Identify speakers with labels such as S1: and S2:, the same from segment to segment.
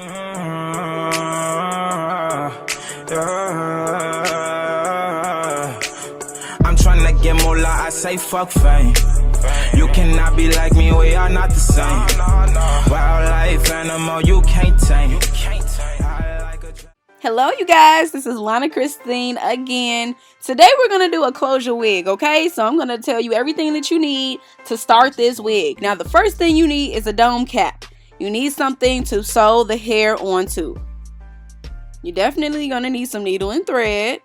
S1: I'm trying to get more like I say fuck fame. You cannot be like me, we are not the same. Wildlife animal, you can't tame.
S2: Hello you guys, this is Lana Christine again. Today we're going to do a closure wig, okay? So I'm going to tell you everything that you need to start this wig. Now the first thing you need is a dome cap. You need something to sew the hair onto. You're definitely going to need some needle and thread.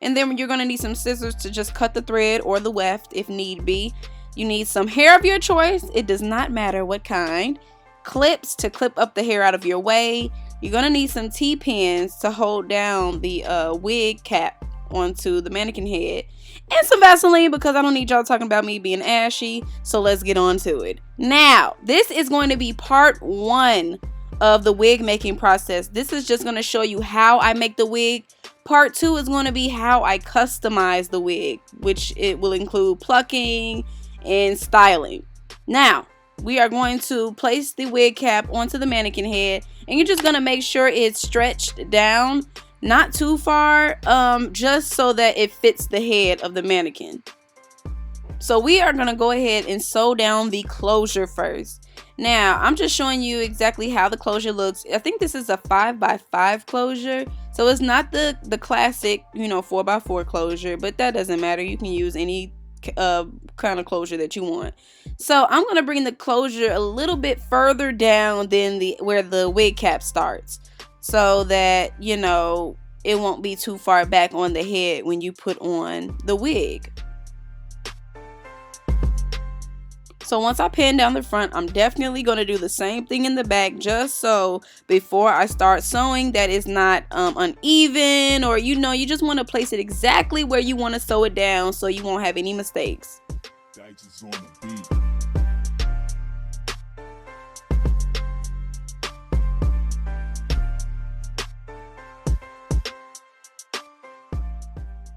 S2: And then you're going to need some scissors to just cut the thread or the weft if need be. You need some hair of your choice. It does not matter what kind. Clips to clip up the hair out of your way. You're going to need some T-pins to hold down the wig cap onto the mannequin head. And some Vaseline because I don't need y'all talking about me being ashy. So let's get on to it. Now, this is going to be part 1 of the wig making process. This is just going to show you how I make the wig. Part 2 is going to be how I customize the wig, which it will include plucking and styling. Now, we are going to place the wig cap onto the mannequin head, and you're just going to make sure it's stretched down, not too far, just so that it fits the head of the mannequin. So we are going to go ahead and sew down the closure first. Now, I'm just showing you exactly how the closure looks. I think this is a 5x5 closure. So it's not the classic, 4x4 closure, but that doesn't matter. You can use any kind of closure that you want. So I'm going to bring the closure a little bit further down than where the wig cap starts, so that, it won't be too far back on the head when you put on the wig. So once I pin down the front, I'm definitely going to do the same thing in the back, just so before I start sewing that it's not uneven, or you just want to place it exactly where you want to sew it down so you won't have any mistakes.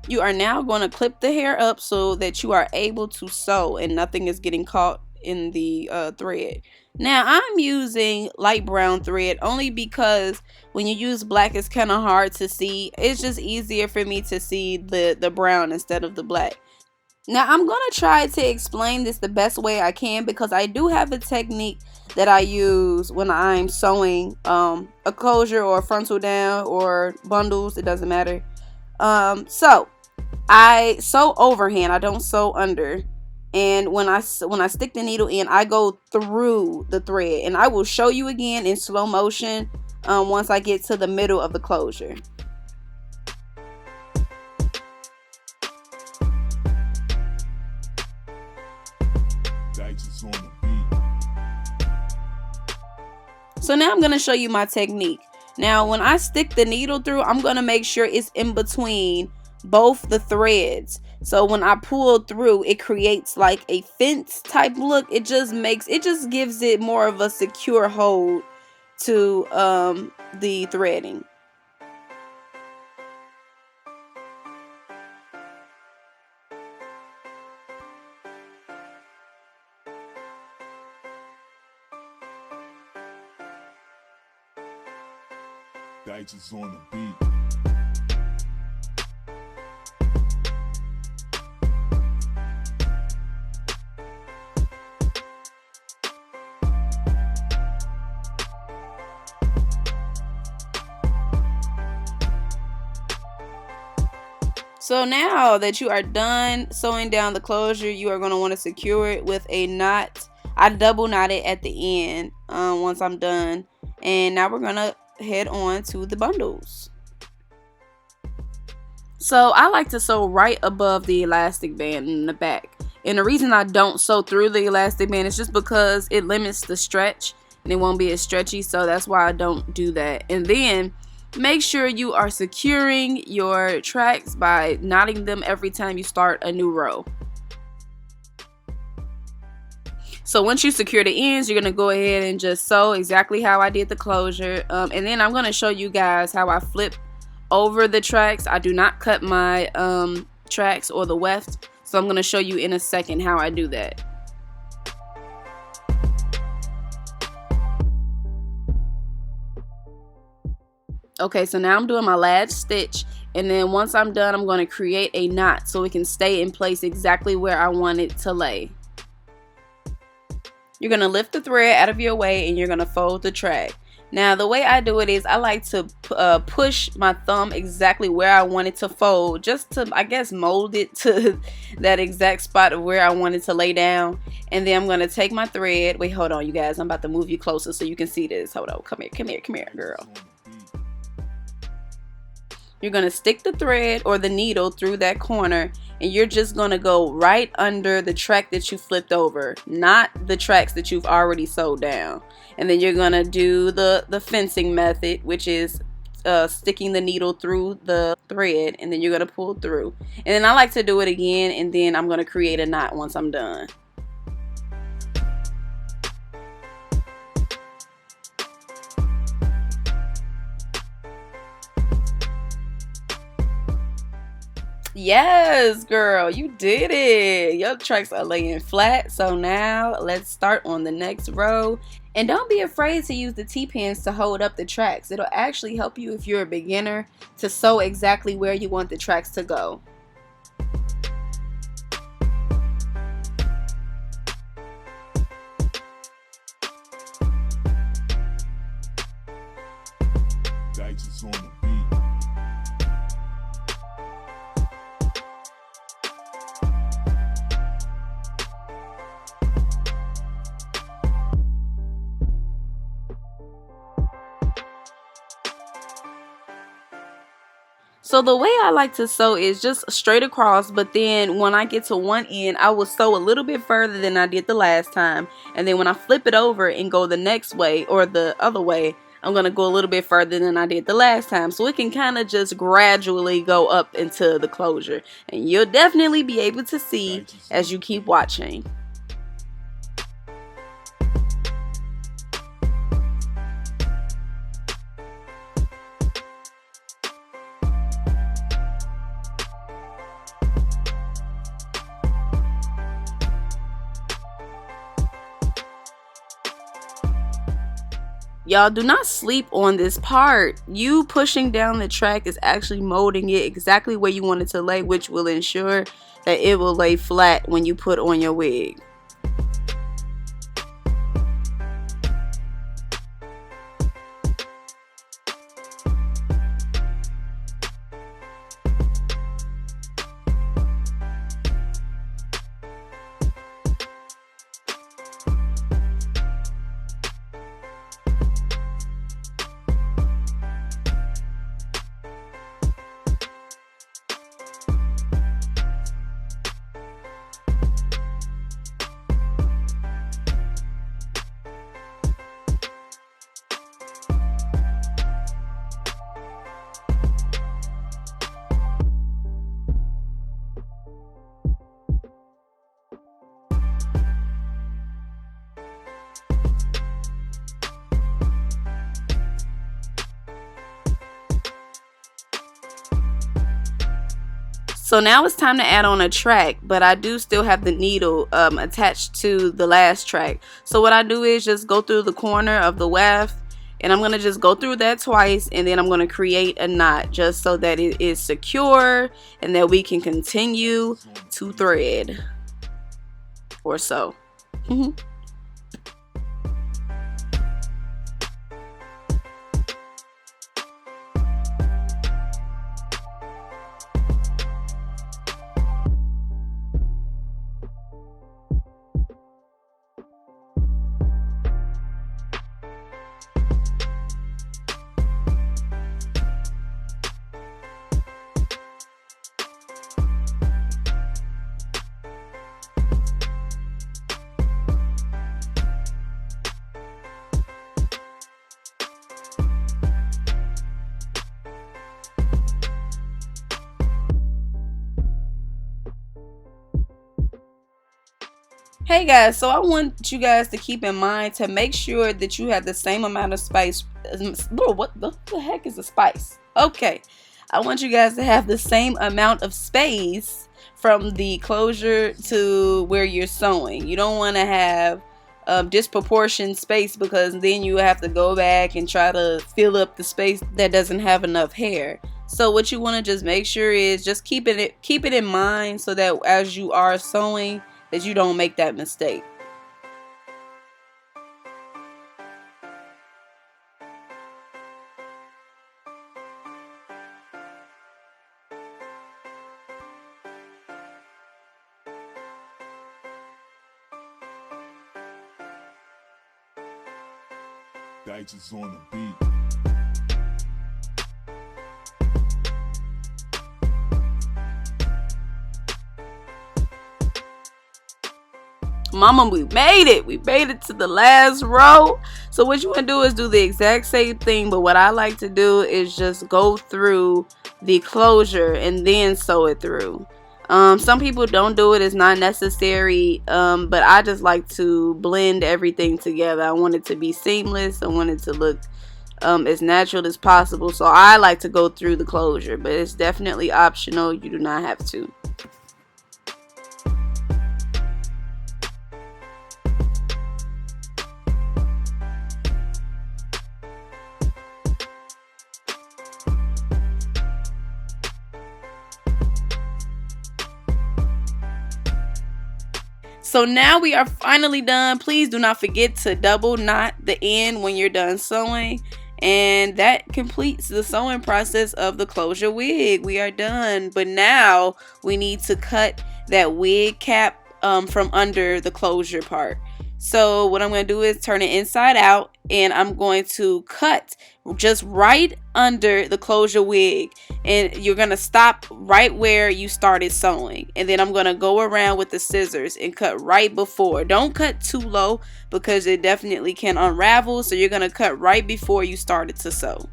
S2: You are now going to clip the hair up so that you are able to sew and nothing is getting caught in the thread. Now I'm using light brown thread only because when you use black it's kind of hard to see. It's just easier for me to see the brown instead of the black. Now I'm going to try to explain this the best way I can, because I do have a technique that I use when I'm sewing a closure or a frontal down or bundles. It doesn't matter. So I sew overhand, I don't sew under, and when I stick the needle in, I go through the thread, and I will show you again in slow motion once I get to the middle of the closure. So now I'm going to show you my technique. Now when I stick the needle through, I'm going to make sure it's in between both the threads. So when I pull through, it creates like a fence type look. It just gives it more of a secure hold to the threading.
S3: Digits on the beat.
S2: So now that you are done sewing down the closure, you are going to want to secure it with a knot. I double knot it at the end once I'm done. And now we're going to head on to the bundles. So I like to sew right above the elastic band in the back. And the reason I don't sew through the elastic band is just because it limits the stretch and it won't be as stretchy. So that's why I don't do that. And then make sure you are securing your tracks by knotting them every time you start a new row. So once you secure the ends, you're going to go ahead and just sew exactly how I did the closure. And then I'm going to show you guys how I flip over the tracks. I do not cut my tracks or the weft. So I'm going to show you in a second how I do that. Okay, so now I'm doing my last stitch, and then once I'm done, I'm going to create a knot so it can stay in place exactly where I want it to lay. You're going to lift the thread out of your way and you're going to fold the track. Now the way I do it is I like to push my thumb exactly where I want it to fold, just to, I guess, mold it to that exact spot of where I want it to lay down. And then I'm going to take my thread. Wait, hold on, you guys. I'm about to move you closer so you can see this. Hold on. Come here, girl. You're going to stick the thread or the needle through that corner, and you're just going to go right under the track that you flipped over, not the tracks that you've already sewed down. And then you're going to do the fencing method, which is sticking the needle through the thread, and then you're going to pull through. And then I like to do it again, and then I'm going to create a knot once I'm done. Yes, girl, you did it. Your tracks are laying flat. So now let's start on the next row. And don't be afraid to use the T-pins to hold up the tracks. It'll actually help you if you're a beginner to sew exactly where you want the tracks to go.
S3: Dice is on the beat.
S2: So the way I like to sew is just straight across, but then when I get to one end, I will sew a little bit further than I did the last time. And then when I flip it over and go the next way or the other way, I'm going to go a little bit further than I did the last time. So it can kind of just gradually go up into the closure. And you'll definitely be able to see as you keep watching. Y'all, do not sleep on this part. You pushing down the track is actually molding it exactly where you want it to lay, which will ensure that it will lay flat when you put on your wig. So now it's time to add on a track, but I do still have the needle attached to the last track. So what I do is just go through the corner of the weft, and I'm going to just go through that twice, and then I'm going to create a knot just so that it is secure and that we can continue to thread or sew. Hey guys, so I want you guys to keep in mind to make sure that you have the same amount of spice. What the heck is a spice? Okay, I want you guys to have the same amount of space from the closure to where you're sewing. You don't want to have disproportionate space, because then you have to go back and try to fill up the space that doesn't have enough hair. So what you want to just make sure is just keep it in mind, so that as you are sewing, that you don't make that mistake.
S3: Dice is on the beat.
S2: Mama, we made it. We made it to the last row. So what you want to do is do the exact same thing, but what I like to do is just go through the closure and then sew it through. Some people don't do it, it's not necessary, but I just like to blend everything together. I want it to be seamless. I want it to look as natural as possible, so I like to go through the closure, but it's definitely optional. You do not have to. So now we are finally done. Please do not forget to double knot the end when you're done sewing. And that completes the sewing process of the closure wig. We are done. But now we need to cut that wig cap from under the closure part. So what I'm going to do is turn it inside out, and I'm going to cut just right under the closure wig, and you're going to stop right where you started sewing, and then I'm going to go around with the scissors and cut right before. Don't cut too low because it definitely can unravel, so you're going to cut right before you started to sew.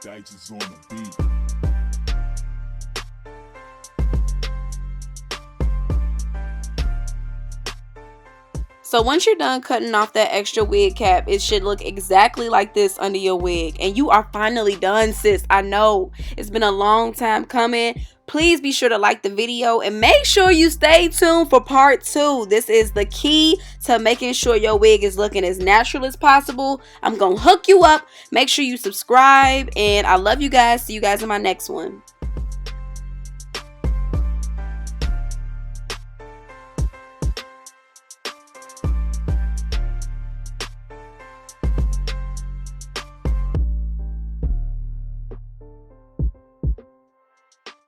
S3: Dice is on the beat.
S2: So once you're done cutting off that extra wig cap, it should look exactly like this under your wig. And you are finally done, sis. I know it's been a long time coming. Please be sure to like the video and make sure you stay tuned for part 2. This is the key to making sure your wig is looking as natural as possible. I'm going to hook you up. Make sure you subscribe, and I love you guys. See you guys in my next one.